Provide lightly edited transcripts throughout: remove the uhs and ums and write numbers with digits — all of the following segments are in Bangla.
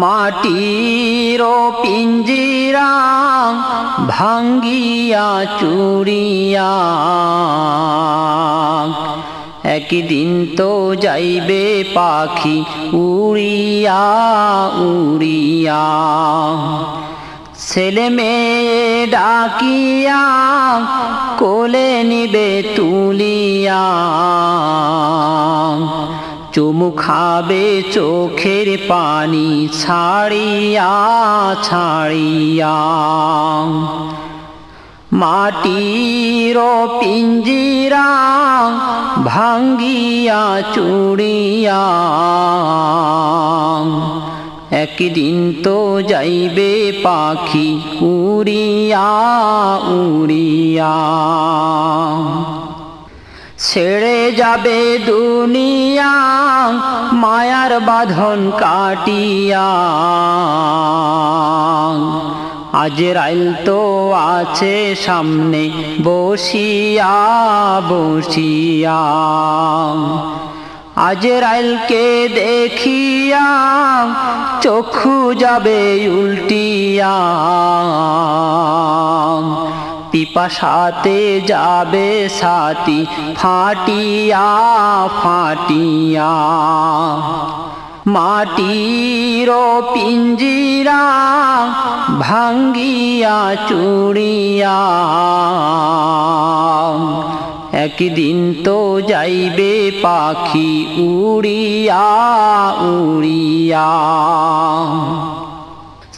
মাটির পিঞ্জিরা ভাঙ্গিয়া চুরিয়া একদিন তো যাইবে পাখি উড়িয়া উড়িয়া। ছেলে মেয়ে ডাকিয়া কোলে নিবে তুলিয়া চুমু খাবে চোখের পানি ছাড়িয়া ছাড়িয়া। মাটির পিঞ্জিরা ভাঙ্গিয়া চুরিয়া একদিন তো যাইবে পাখি উড়িয়া উড়িয়া। ছেড়ে যাবে দুনিয়া মায়ার বাঁধন কাটিয়া আজরাইল তো আছে সামনে বসিয়া বসিয়া। আজরাইলকে দেখিয়া চক্ষু যাবে উল্টিয়া পিপাসাতে যাবে ছাতি ফাটিয়া ফাটিয়া। মাটির পিঞ্জিরা ভাঙ্গিয়া চুরিয়া একদিন তো যাইবে পাখি উড়িয়া উড়িয়া।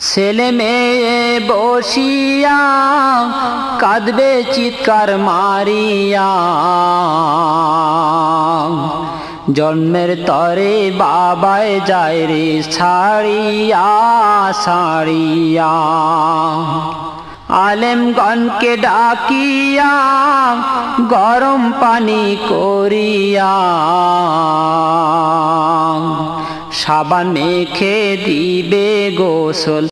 ছেলে মেয়ে বসিয়া কাঁদবে চিৎকার মারিয়া জন্মের তরে বাবায় যায় রে ছাড়িয়া ছাড়িয়া। আলেমগণকে ডাকিয়া গরম পানি করিয়া সাবান মেখে দিবে গোসল